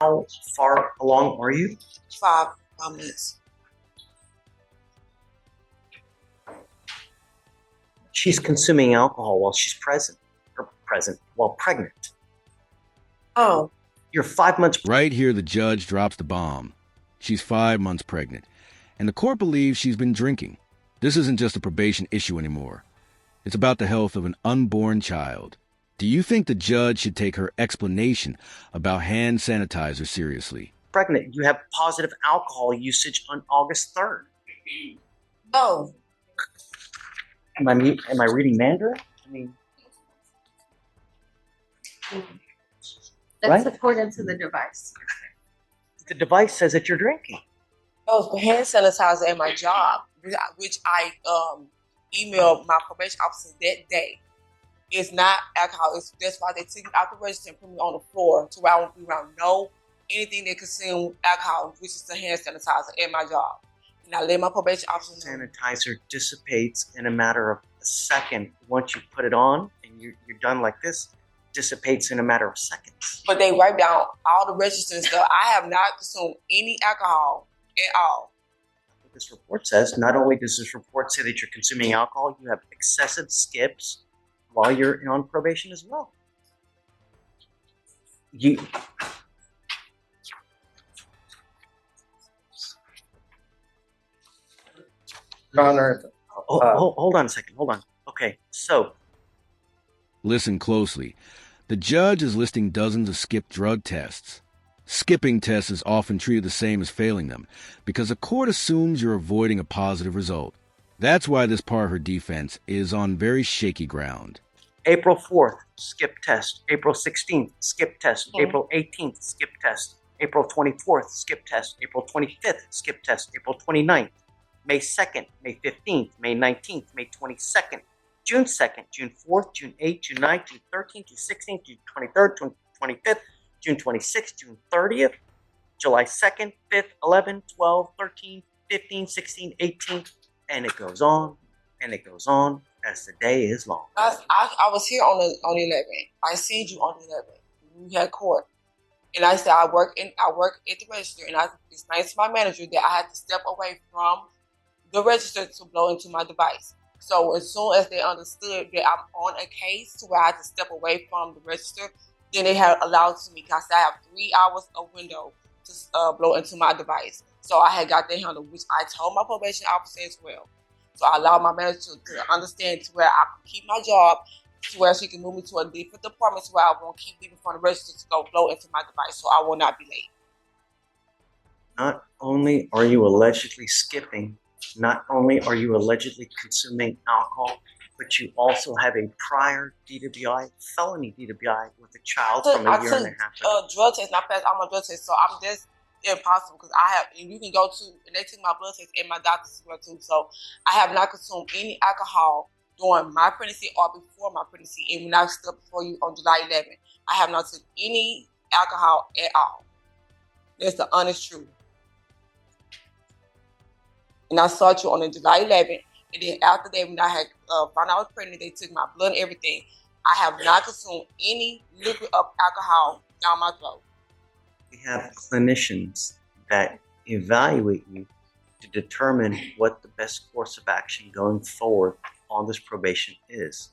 How far along are you? 5 minutes. She's consuming alcohol while she's while pregnant. Oh. You're 5 months. Right here, the judge drops the bomb. She's 5 months pregnant, and the court believes she's been drinking. This isn't just a probation issue anymore. It's about the health of an unborn child. Do you think the judge should take her explanation about hand sanitizer seriously? Pregnant. You have positive alcohol usage on August 3rd. Oh. Am I reading Mandarin? I mean, That's right? according to the device. The device says that you're drinking. Oh, for hand sanitizer at my job, which I emailed my probation officer that day. It's not alcohol. That's why they took me out the register and put me on the floor to where I won't be around anything that consume alcohol, which is the hand sanitizer at my job. And I let my probation officer know. Sanitizer dissipates in a matter of a second. Once you put it on and you're done like this, dissipates in a matter of seconds. But they write down all the registers and stuff. I have not consumed any alcohol at all. What this report says, not only does this report say that you're consuming alcohol, you have excessive skips while you're on probation as well. Your Honor, hold on a second. Hold on. Okay, so Listen closely. The judge is listing dozens of skipped drug tests. Skipping tests is often treated the same as failing them because the court assumes you're avoiding a positive result. That's why this part of her defense is on very shaky ground. April 4th, skip test. April 16th, skip test. April 18th, skip test. April 24th, skip test. April 25th, skip test. April 29th, May 2nd, May 15th, May 19th, May 22nd, June 2nd, June 4th, June 8th, June 9th, June 13th, June 16th, June 23rd, June 25th, June 26th, June 30th, July 2nd, 5th, 11th, 12th, 13th, 15th, 16th, 18th, and it goes on and it goes on as the day is long. I was here on the 11th. I seen you on the 11th. We had court. And I said I work at the register, and I explained to my manager that I had to step away from the register to blow into my device. So as soon as they understood that I'm on a case to where I had to step away from the register, then they had allowed to me because I have 3 hours of window to blow into my device. So I had got that handled, which I told my probation officer as well. So I allowed my manager to understand to where I could keep my job, to where she can move me to a different department to where I won't keep leaving from the register to go blow into my device, so I will not be late. Not only are you allegedly skipping, not only are you allegedly consuming alcohol, but you also have a prior DWI, felony DWI, with a child from a year and a half ago. Drug test, not passed all my drug tests, so I'm just impossible because I have, and you can go to, and they took my blood test and my doctor's as well too, so I have not consumed any alcohol during my pregnancy or before my pregnancy, and when I stood before you on July 11th, I have not took any alcohol at all. That's the honest truth. And I saw you on the July 11th, and then after that, when I had found out I was pregnant, they took my blood and everything. I have not consumed any liquid of alcohol down my throat. We have clinicians that evaluate you to determine what the best course of action going forward on this probation is.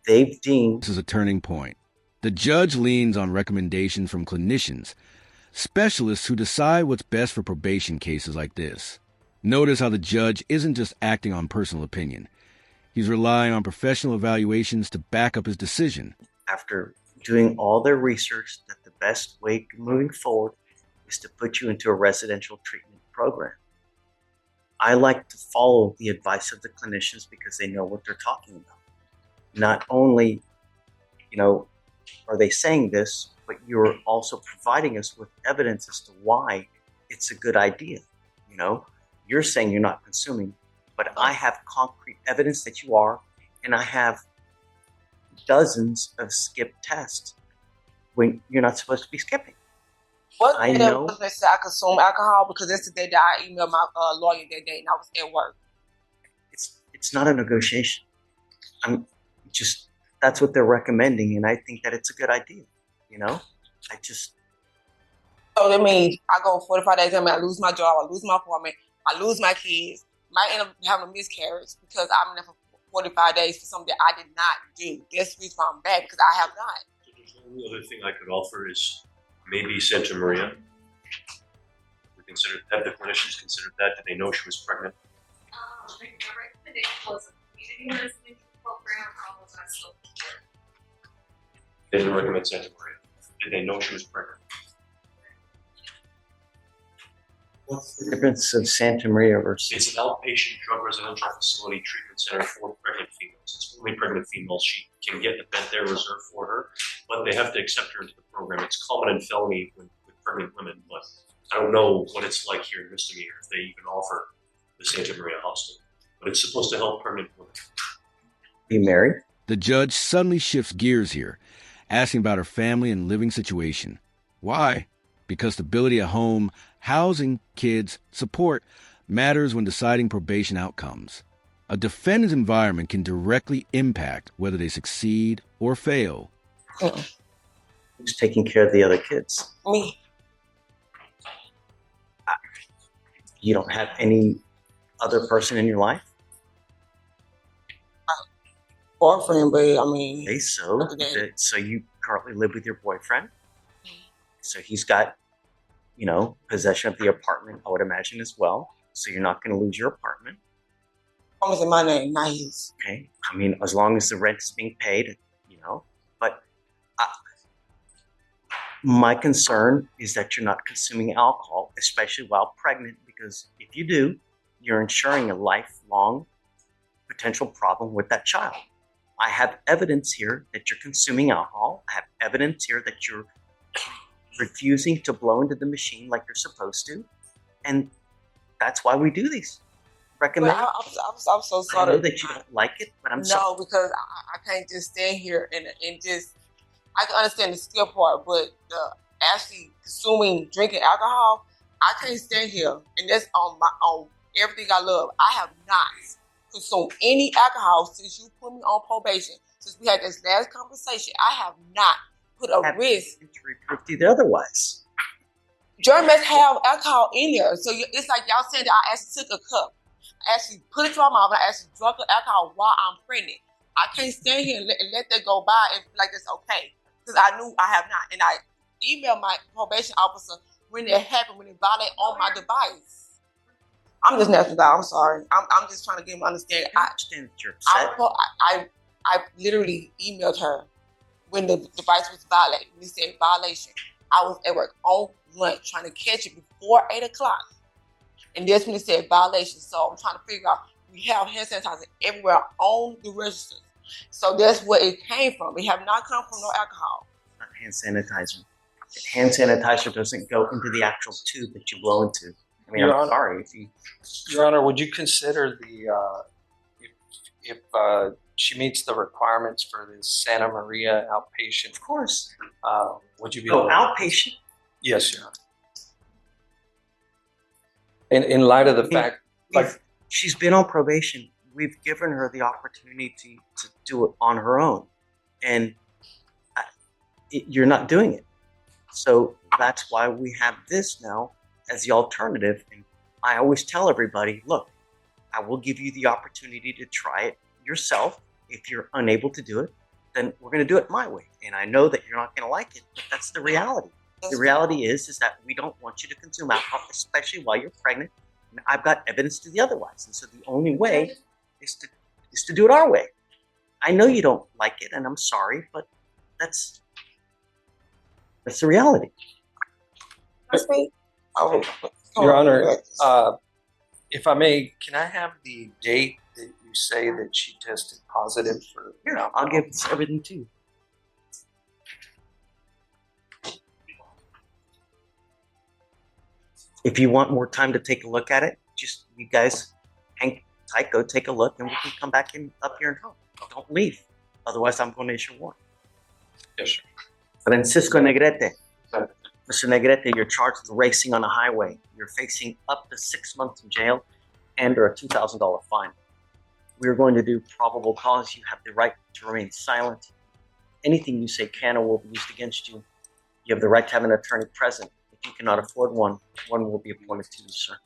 They've deemed This is a turning point. The judge leans on recommendations from clinicians, specialists who decide what's best for probation cases like this. Notice how the judge isn't just acting on personal opinion. He's relying on professional evaluations to back up his decision. after doing all their research that the best way moving forward is to put you into a residential treatment program. I like to follow the advice of the clinicians because they know what they're talking about. Not only, are they saying this, but you're also providing us with evidence as to why it's a good idea. You're saying you're not consuming, but I have concrete evidence that you are, and I have dozens of skip tests when you're not supposed to be skipping. What I day know. was they say I consume alcohol? Because that's the day that I emailed my lawyer that day, and I was at work. It's not a negotiation. That's what they're recommending, and I think that it's a good idea. So that means I go 45 days, I mean, I lose my job, I lose my apartment, I lose my kids, might end up having a miscarriage because I'm in there for 45 days for something that I did not do. That's the reason why I'm back, because I have not. The only other thing I could offer is maybe Santa Maria. Have the clinicians considered that? Did they know she was pregnant? My recommendation was a community residential program, all of that still support. They didn't recommend Santa Maria. Did they know she was pregnant? What's the difference of Santa Maria versus? It's an outpatient drug residential facility treatment center for pregnant females. It's only pregnant females. She can get a bed there reserved for her, but they have to accept her into the program. It's common in felony with pregnant women, but I don't know what it's like here in misdemeanor if they even offer the Santa Maria hospital. But it's supposed to help pregnant women. Be married? The judge suddenly shifts gears here, asking about her family and living situation. Why? Because stability at home, housing, kids, support matters when deciding probation outcomes. A defendant's environment can directly impact whether they succeed or fail. Who's taking care of the other kids? Me. You don't have any other person in your life? Boyfriend, but I mean, Okay, so Okay. so you currently live with your boyfriend. So he's got, possession of the apartment, I would imagine, as well. So you're not going to lose your apartment. almost in my name, not his. Okay. I mean, as long as the rent is being paid, But my concern is that you're not consuming alcohol, especially while pregnant, because if you do, you're ensuring a lifelong potential problem with that child. I have evidence here that you're consuming alcohol. I have evidence here that you're refusing to blow into the machine like you're supposed to. And that's why we do these. But Recommend. I'm so I sorry. know that you don't like it, but I'm sorry. No, because I can't just stand here and just. I can understand the skill part, but the actually drinking alcohol, I can't stand here, and that's on everything I love. I have not consumed any alcohol since you put me on probation. Since we had this last conversation, I have not put a Have risk. to prove to you otherwise. Germans have alcohol in there, so it's like y'all saying that I actually took a cup, I actually put it to my mouth, and I actually drunk the alcohol while I'm pregnant. I can't stand here and let that go by and feel like it's okay. Because I knew I have not. And I emailed my probation officer when it happened, when it violated on my device. I'm just nasty guy. I'm sorry. I'm just trying to get him to understand. I understand that you're upset. I literally emailed her when the device was violated. When it said violation. I was at work on lunch trying to catch it before 8 o'clock. And that's when it said violation. So I'm trying to figure out, we have hand sanitizer everywhere on the registers. So that's where it came from. It have not come from no alcohol. Not hand sanitizer. Hand sanitizer doesn't go into the actual tube that you blow into. I mean, Your I'm Honor. sorry if you. Your Honor, would you consider if she meets the requirements for this Santa Maria outpatient? Of course. Would you be Oh, able? outpatient. Yes, Your Honor. In light of the fact, If she's been on probation, we've given her the opportunity to do it on her own, and you're not doing it. So that's why we have this now as the alternative. And I always tell everybody, look, I will give you the opportunity to try it yourself. If you're unable to do it, then we're going to do it my way. And I know that you're not going to like it, but that's the reality. The reality is that we don't want you to consume alcohol, especially while you're pregnant. And I've got evidence to the otherwise. And so the only way is to do it our way. I know you don't like it, and I'm sorry, but that's the reality. That's me. Oh, Your Honor, if I may, can I have the date that you say that she tested positive for? Here, I'll give everything to you. If you want more time to take a look at it, just you guys hang tight, go take a look, and we can come back up here and talk. Don't leave. Otherwise, I'm going to issue a warrant. Yes, sir. Francisco Negrete. Mr. Negrete, you're charged with racing on a highway. You're facing up to 6 months in jail and or a $2,000 fine. We're going to do probable cause. You have the right to remain silent. Anything you say can or will be used against you. You have the right to have an attorney present If you cannot afford one will be appointed to you, sir.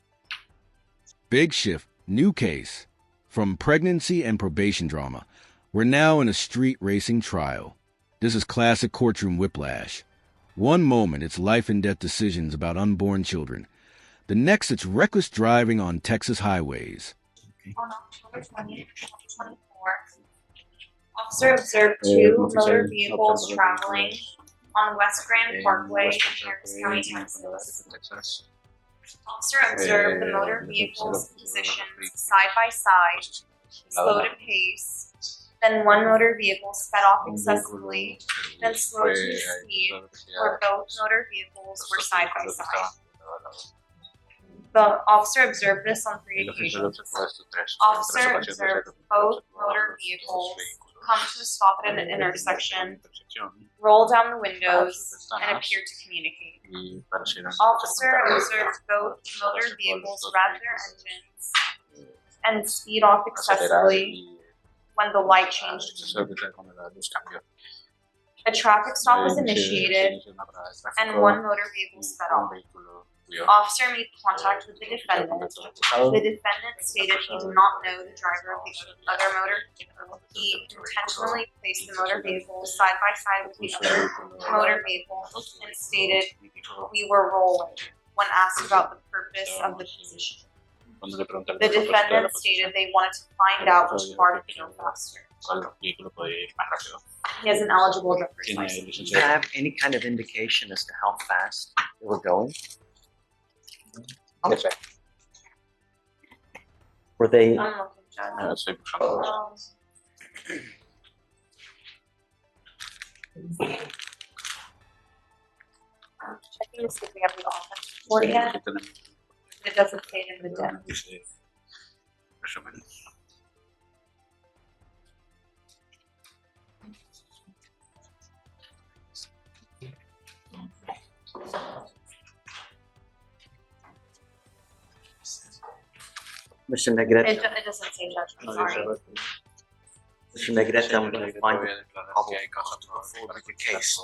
Big shift, new case. From pregnancy and probation drama, we're now in a street racing trial. This is classic courtroom whiplash. One moment, it's life and death decisions about unborn children. The next, it's reckless driving on Texas highways. On October 20th, 2024, officer observed two motor vehicles traveling on West Grand Parkway in Harris County, Texas. Officer observed the motor vehicles positioned side by side, slowed at pace, then one motor vehicle sped off excessively, then slowed to a speed where both motor vehicles were side by side. The officer observed this on 3 occasions. Officer observed both motor vehicles come to a stop at an intersection, roll down the windows, and appear to communicate. Officer observed both motor vehicles rev their engines and speed off excessively when the light changed. A traffic stop was initiated, and one motor vehicle sped off. Officer made contact with the defendant. The defendant stated he did not know the driver of the other motor vehicle. He intentionally placed the motor vehicle side by side with the other motor vehicle and stated we were rolling when asked about the purpose of the position. The defendant stated they wanted to find out which car could go faster. He has an eligible driver's license. Do you have any kind of indication as to how fast they were going? Yes, sir. Were they? I'm looking, Judge. Estoy Checking to see if we have the offense report yet. It doesn't say it in the deck. Mr. Negrete, It doesn't say, Judge. I'm sorry. Mr. Negrete, I'm going to find probable cause to go forward with the case.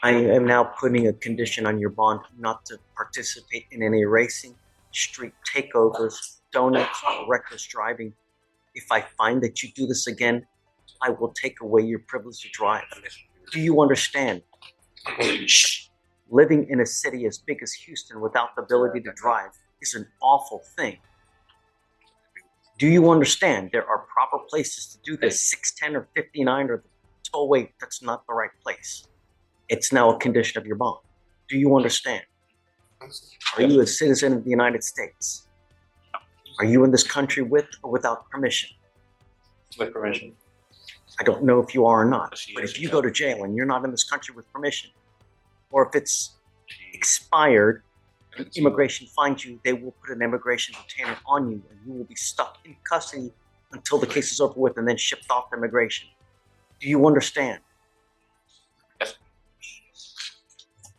I am now putting a condition on your bond not to participate in any racing, street takeovers, donuts, or reckless driving. If I find that you do this again, I will take away your privilege to drive. Do you understand? Living in a city as big as Houston without the ability to drive is an awful thing. Do you understand there are proper places to do this? 610 or 59 or the tollway, that's not the right place. It's now a condition of your bond. Do you understand? Are you a citizen of the United States? Are you in this country with or without permission? With permission. I don't know if you are or not, but if you go to jail and you're not in this country with permission, or if it's expired, and immigration finds you, they will put an immigration detainer on you and you will be stuck in custody until the case is over with and then shipped off to immigration. Do you understand? Yes.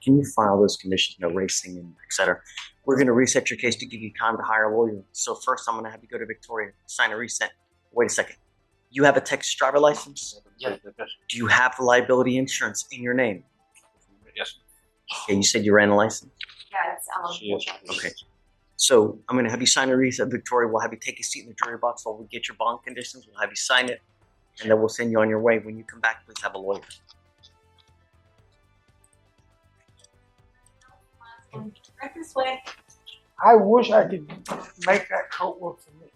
Can you file those conditions, no racing and etc.? We're going to reset your case to give you time to hire a lawyer. So first I'm going to have you go to Victoria, sign a reset. Wait a second. You have a Texas driver license? Yes. Do you have the liability insurance in your name? Yes. Okay, you said you ran a license? Yeah, it's eligible. Okay. So I'm going to have you sign a reset, Victoria. We'll have you take a seat in the jury box while we get your bond conditions. We'll have you sign it, and then we'll send you on your way. When you come back, please have a lawyer. Right this way. I wish I could make that coat work for me.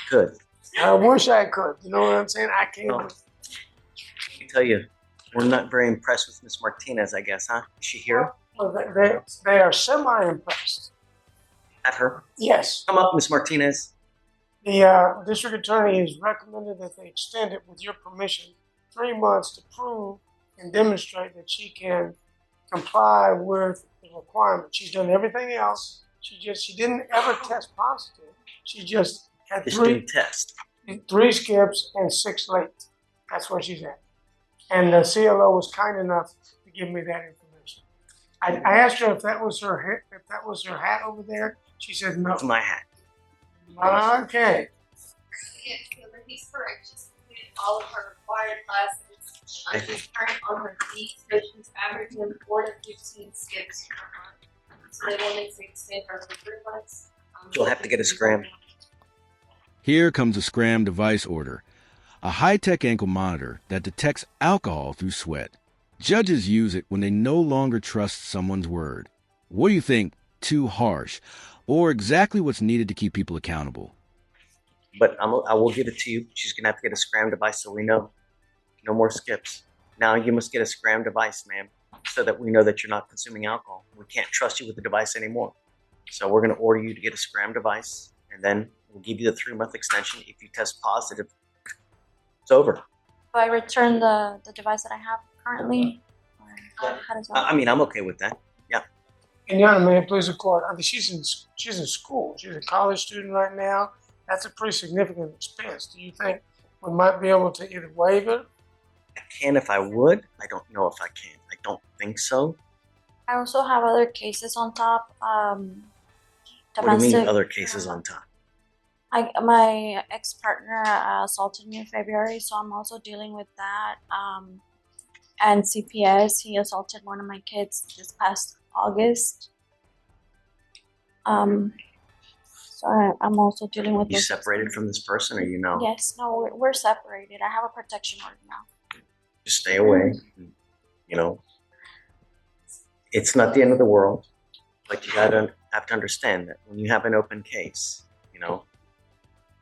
Good. I wish I could. You know what I'm saying? I can't. Let me tell you, we're not very impressed with Miss Martinez, I guess, huh? Is she here? Well, they are semi-impressed. At her? Yes. Come up, Miss Martinez. The district attorney has recommended that they extend it, with your permission, 3 months to prove and demonstrate that she can comply with the requirement. She's done everything else. She didn't ever test positive. She just had This new test. 3 skips and 6 late. That's where she's at. And the CLO was kind enough to give me that information. I asked her if that was her hat over there. She said no. That's my hat. Okay. He's correct. She's completed all of her required classes. She's current on her feet, so she's averaging 4 to 15 skips per month. So they wanted to extend her for 3 months. You'll have to get a scram. Here comes a scram device order, a high-tech ankle monitor that detects alcohol through sweat. Judges use it when they no longer trust someone's word. What do you think? Too harsh, or exactly what's needed to keep people accountable? But I will give it to you. She's going to have to get a scram device so we know. No more skips. Now you must get a scram device, ma'am, so that we know that you're not consuming alcohol. We can't trust you with the device anymore. So we're going to order you to get a scram device, and then we'll give you the 3-month extension. If you test positive, it's over. Do I return the device that I have currently? Or how does that I mean, I'm okay with that. Yeah. And Your Honor, may it please the court, I mean, she's in school. She's a college student right now. That's a pretty significant expense. Do you think we might be able to either waive it? I can if I would. I don't know if I can. I don't think so. I also have other cases on top. What do you mean other cases on top? My ex-partner assaulted me in February, so I'm also dealing with that. And CPS, he assaulted one of my kids this past August. So I'm also dealing with. You separated from this person, or you know? Yes, no, we're separated. I have a protection order now. Just stay away. You know, it's not the end of the world, but you have to understand that when you have an open case, you know,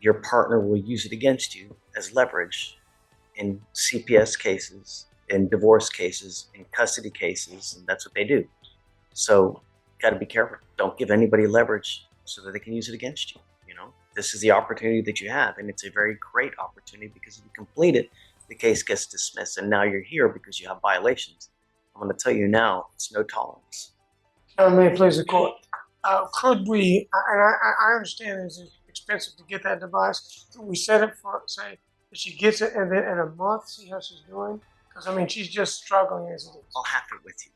your partner will use it against you as leverage in CPS cases, in divorce cases, in custody cases, and that's what they do. So, got to be careful. Don't give anybody leverage so that they can use it against you. You know, this is the opportunity that you have, and it's a very great opportunity because if you complete it, the case gets dismissed, and now you're here because you have violations. I'm going to tell you now, it's no tolerance. May it please the court. Could we, and I understand it's expensive to get that device, could we set it for, say, that she gets it and then in a month see how she's doing? Because, I mean, she's just struggling as it is. I'll have it with you.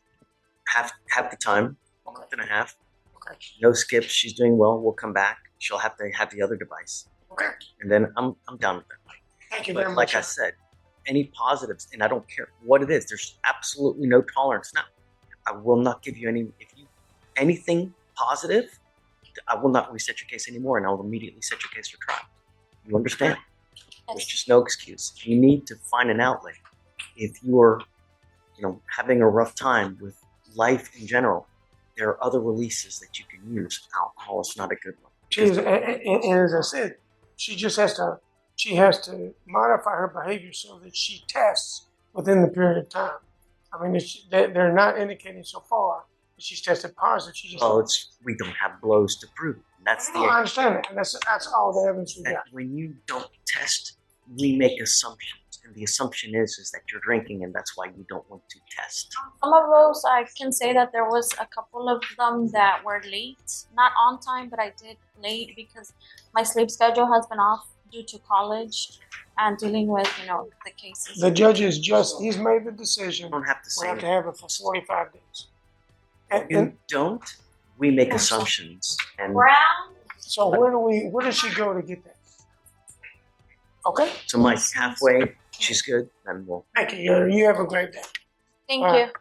Half the time, a month and a half. Okay. No skips. She's doing well. We'll come back. She'll have to have the other device. Okay. And then I'm done with that. Thank you But very much. like I said, any positives, and I don't care what it is, there's absolutely no tolerance. Now, I will not give you anything positive, I will not reset your case anymore, and I'll immediately set your case for trial. You understand? There's just no excuse. You need to find an outlet. If you're, having a rough time with life in general, there are other releases that you can use. Alcohol is not a good one. And as I said, she has to modify her behavior so that she tests within the period of time. I mean, they're not indicating so far that she's tested positive. We don't have blows to prove it. That's I understand that, and that's all the evidence we got. When you don't test, we make assumptions, and the assumption is that you're drinking, and that's why you don't want to test. Some of those, I can say that there was a couple of them that were late, not on time, but I did late because my sleep schedule has been off due to college and dealing with, the cases. The judge he's made the decision. You don't have to say we have to have it for 45 days. We make assumptions. And Brown. So where does she go to get that? Okay. So Mike, halfway, she's good, then we'll. Thank you. You have a great day. Thank All you. right.